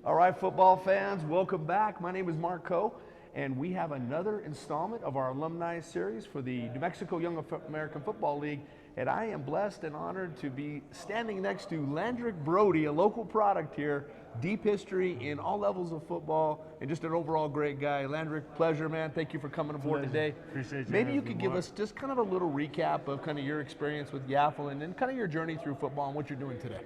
All right, football fans, welcome back. My name is Mark Coe, and we have another installment of our alumni series for the New Mexico Young American Football League. And I am blessed and honored to be standing next to Landrick Brody, a local product here, deep history in all levels of football, and just an overall great guy. Landrick, pleasure, man. Thank you for coming aboard today. Appreciate you. Maybe you could give us just kind of a little recap of kind of your experience with Yaffle and then kind of your journey through football and what you're doing today.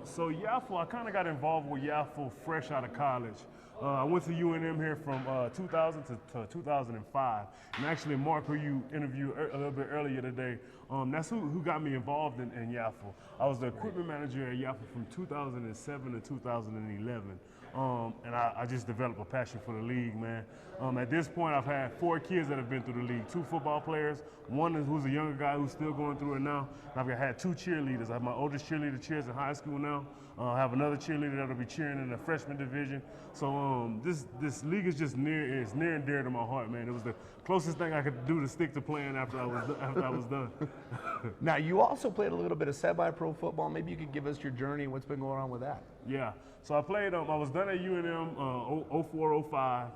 So Yaffle, I kind of got involved with Yaffle fresh out of college. I went to UNM here from 2000 to 2005. And actually, Mark, who you interviewed a little bit earlier today, that's who got me involved in Yaffle. I was the equipment manager at Yaffle from 2007 to 2011. And I just developed a passion for the league, man. At this point, I've had 4 kids that have been through the league, 2 football players, one who's a younger guy who's still going through it now. And I've had 2 cheerleaders. I have my oldest cheerleader cheers in high school now. I have another cheerleader that'll be cheering in the freshman division. So this league is just near and dear to my heart, man. It was the closest thing I could do to stick to playing after I was done. Now, you also played a little bit of semi-pro football. Maybe you could give us your journey and what's been going on with that. Yeah. So I played. I was done at UNM 04, 05.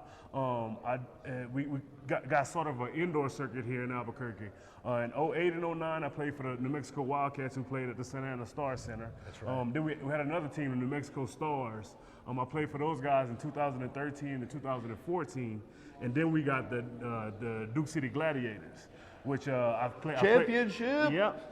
We got sort of an indoor circuit here in Albuquerque. In 08 and 09, I played for the New Mexico Wildcats, who played at the Santa Ana Star Center. That's right. Then we had another team, the New Mexico Stars. I played for those guys in 2013 and 2014, and then we got the Duke City Gladiators, which I've played. Championship. Yep.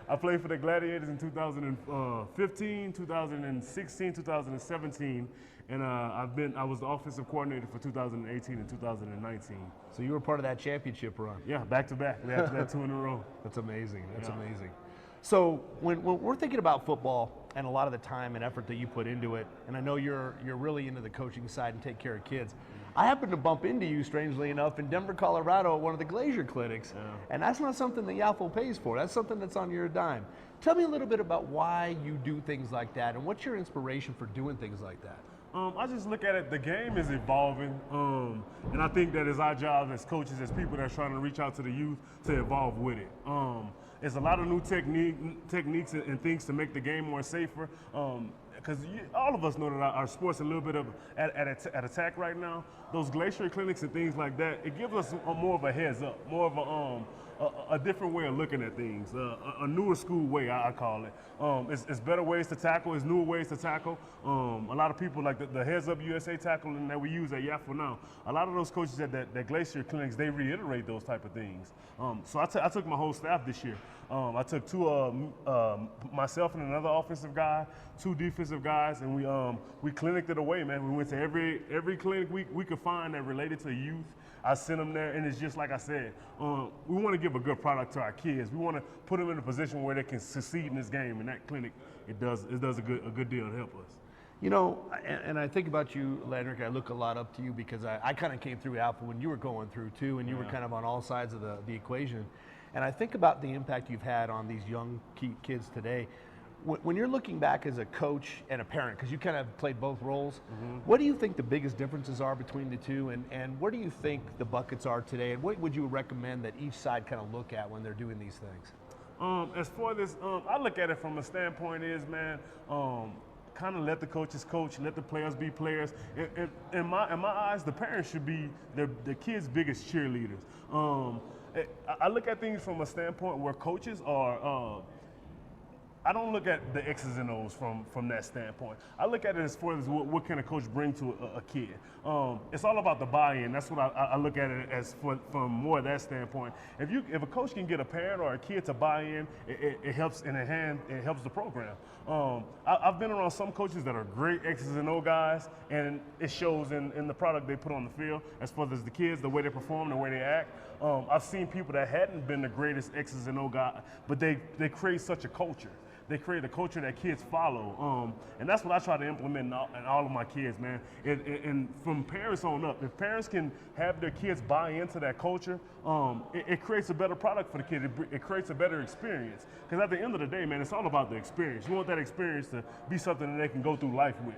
I played for the Gladiators in 2015, 2016, 2017, and I was the offensive coordinator for 2018 and 2019. So you were part of that championship run. Yeah, back to back. We had 2 in a row. That's amazing. That's amazing. So when we're thinking about football and a lot of the time and effort that you put into it, and I know you're really into the coaching side and take care of kids, I happened to bump into you, strangely enough, in Denver, Colorado at one of the Glacier clinics, and that's not something that Yaffle pays for. That's something that's on your dime. Tell me a little bit about why you do things like that and what's your inspiration for doing things like that? I just look at it, the game is evolving, and I think that it's our job as coaches, as people that are trying to reach out to the youth, to evolve with it. There's a lot of new techniques and things to make the game more safer. Because all of us know that our sport's a little bit of at attack right now. Those glacier clinics and things like that, it gives us more of a heads up, more of a different way of looking at things, a newer school way, I call it. It's better ways to tackle, it's newer ways to tackle. A lot of people like the Heads Up USA tackling that we use at Yaffle now, a lot of those coaches at that Glacier clinics, they reiterate those type of things. So I took my whole staff this year. I took 2, myself and another offensive guy, 2 defensive guys, and we cliniced it away, man. We went to every clinic we could find that related to youth. I sent them there, and it's just like I said, we want to give a good product to our kids. We want to put them in a position where they can succeed in this game. And that clinic, it does a good deal to help us. You know, and I think about you, Landrick, I look a lot up to you because I kind of came through Yaffle when you were going through too, and you were kind of on all sides of the equation. And I think about the impact you've had on these young kids today. When you're looking back as a coach and a parent, because you kind of played both roles, what do you think the biggest differences are between the two, and where do you think the buckets are today, and what would you recommend that each side kind of look at when they're doing these things? As far as I look at it from a standpoint is, man, kind of let the coaches coach, let the players be players. In my eyes, the parents should be the kids' biggest cheerleaders. I look at things from a standpoint where coaches are. I don't look at the X's and O's from that standpoint. I look at it as far as what can a coach bring to a kid. It's all about the buy-in. That's what I look at it as from more of that standpoint. If a coach can get a parent or a kid to buy in, it helps it helps the program. I've been around some coaches that are great X's and O guys, and it shows in the product they put on the field as far as the kids, the way they perform, the way they act. I've seen people that hadn't been the greatest X's and O guy, but they create such a culture. They create a culture that kids follow, and that's what I try to implement in all of my kids, man. And from parents on up, if parents can have their kids buy into that culture, it creates a better product for the kid. It creates a better experience. Because at the end of the day, man, it's all about the experience. You want that experience to be something that they can go through life with.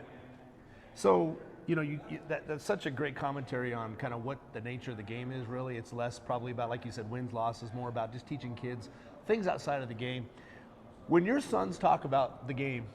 So, you know, that's such a great commentary on kind of what the nature of the game is, really. It's less probably about, like you said, wins, losses, more about just teaching kids things outside of the game. When your sons talk about the game,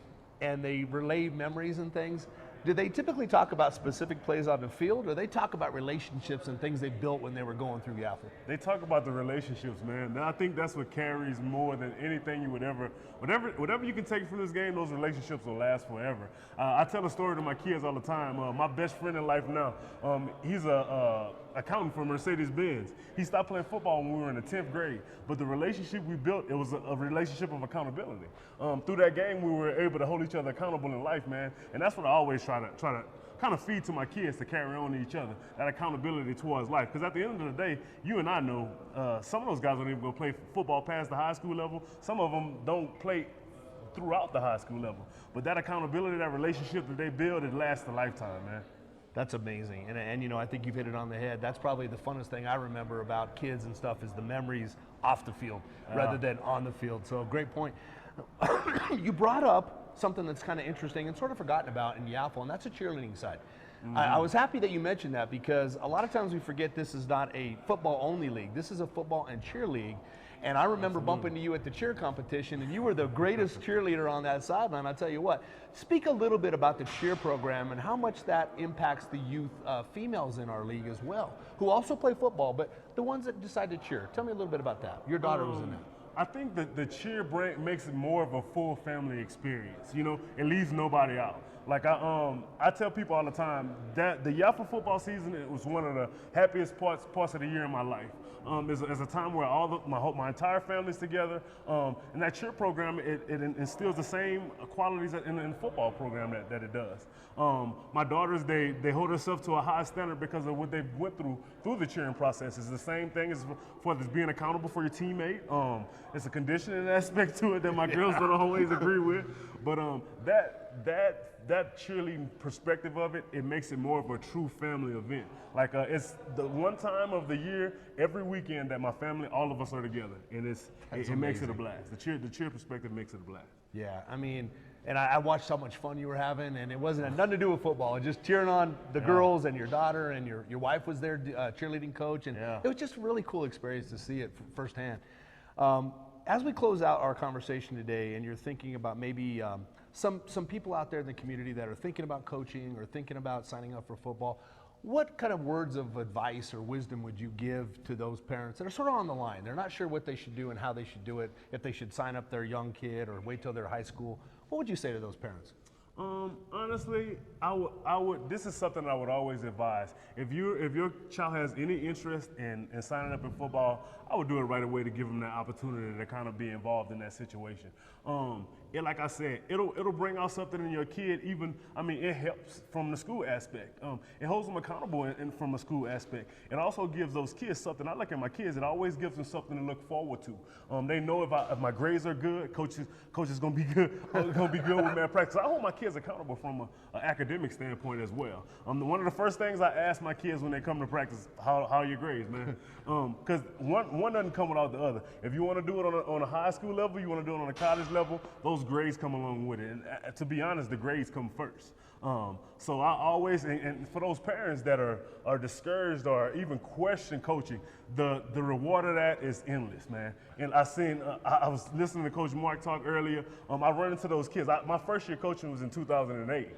and they relay memories and things, do they typically talk about specific plays on the field, or they talk about relationships and things they built when they were going through Yaffle? They talk about the relationships, man. And I think that's what carries more than anything you would ever, whatever you can take from this game, those relationships will last forever. I tell a story to my kids all the time. My best friend in life now, he's a accountant for Mercedes-Benz. He stopped playing football when we were in the 10th grade, but the relationship we built, it was a relationship of accountability. Through that game, we were able to hold each other accountable in life, man. And that's what I always try to kind of feed to my kids to carry on to each other, that accountability towards life. Because at the end of the day, you and I know some of those guys don't even go play football past the high school level. Some of them don't play throughout the high school level. But that accountability, that relationship that they build, it lasts a lifetime, man. That's amazing. And you know, I think you've hit it on the head. That's probably the funnest thing I remember about kids and stuff is the memories off the field rather than on the field. So great point. You brought up something that's kind of interesting and sort of forgotten about in Yaffle, and that's the cheerleading side. I was happy that you mentioned that because a lot of times we forget this is not a football-only league. This is a football and cheer league. And I remember bumping into you at the cheer competition, and you were the greatest cheerleader on that sideline. I'll tell you what, speak a little bit about the cheer program and how much that impacts the youth females in our league as well, who also play football, but the ones that decide to cheer. Tell me a little bit about that. Your daughter was in that. I think that the cheer brand makes it more of a full family experience. You know, it leaves nobody out. Like I tell people all the time that the Yaffle football season, it was one of the happiest parts of the year in my life. It's a time where my entire family's together, and that cheer program it instills the same qualities in the football program that it does. My daughters they hold themselves to a high standard because of what they went through the cheering process. It's the same thing as for this being accountable for your teammate. It's a conditioning aspect to it that my girls don't always agree with, but that cheerleading perspective of it, it makes it more of a true family event. Like it's the one time of the year, every weekend that my family, all of us are together, and it makes it a blast. The cheer perspective makes it a blast. Yeah, I mean, and I watched how much fun you were having, and it wasn't nothing to do with football. Just cheering on the girls and your daughter, and your wife was there, cheerleading coach, and it was just a really cool experience to see it firsthand. As we close out our conversation today, and you're thinking about maybe some people out there in the community that are thinking about coaching or thinking about signing up for football, what kind of words of advice or wisdom would you give to those parents that are sort of on the line? They're not sure what they should do and how they should do it, if they should sign up their young kid or wait till they're high school. What would you say to those parents? Honestly, I would. This is something I would always advise. If your child has any interest in signing up in football, I would do it right away to give them that opportunity to kind of be involved in that situation. Like I said, it'll bring out something in your kid. It helps from the school aspect. It holds them accountable from a school aspect. It also gives those kids something. I look at my kids. It always gives them something to look forward to. They know if my grades are good, coach is gonna be good. Gonna be good with me at practice. I hold my kids accountable from an academic standpoint as well. One of the first things I ask my kids when they come to practice, how are your grades, man? Because one doesn't come without the other. If you want to do it on a high school level, you want to do it on a college level, those grades come along with it. And to be honest, the grades come first. So I always, and for those parents that are discouraged or even question coaching, the reward of that is endless, man. And I was listening to Coach Mark talk earlier. I run into those kids. My first year coaching was in 2008.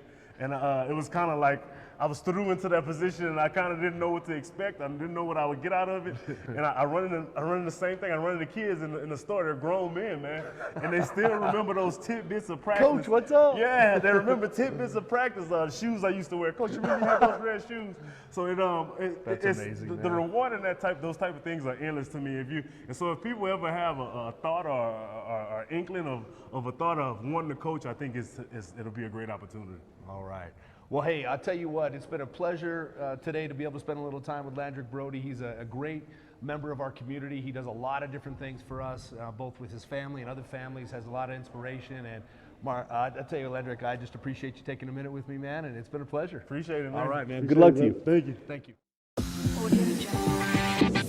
And it was kind of like I was through into that position, and I kind of didn't know what to expect. I didn't know what I would get out of it. And I run into the same thing. I run into kids in the store. They're grown men, man, and they still remember those tidbits of practice. Coach, what's up? Yeah, they remember tidbits of practice. The shoes I used to wear. Coach, you remember you had those red shoes? So That's amazing, the reward in those type of things are endless to me. So if people ever have a thought or inkling of a thought of wanting to coach, I think it'll be a great opportunity. All right. Well, hey, I'll tell you what, it's been a pleasure today to be able to spend a little time with Landrick Brody. He's a great member of our community. He does a lot of different things for us, both with his family and other families, has a lot of inspiration. And I tell you, Landrick, I just appreciate you taking a minute with me, man, and it's been a pleasure. Appreciate it, man. All right, man. Appreciate Good luck it, to you. Thank you. Thank you. Audio Jungle.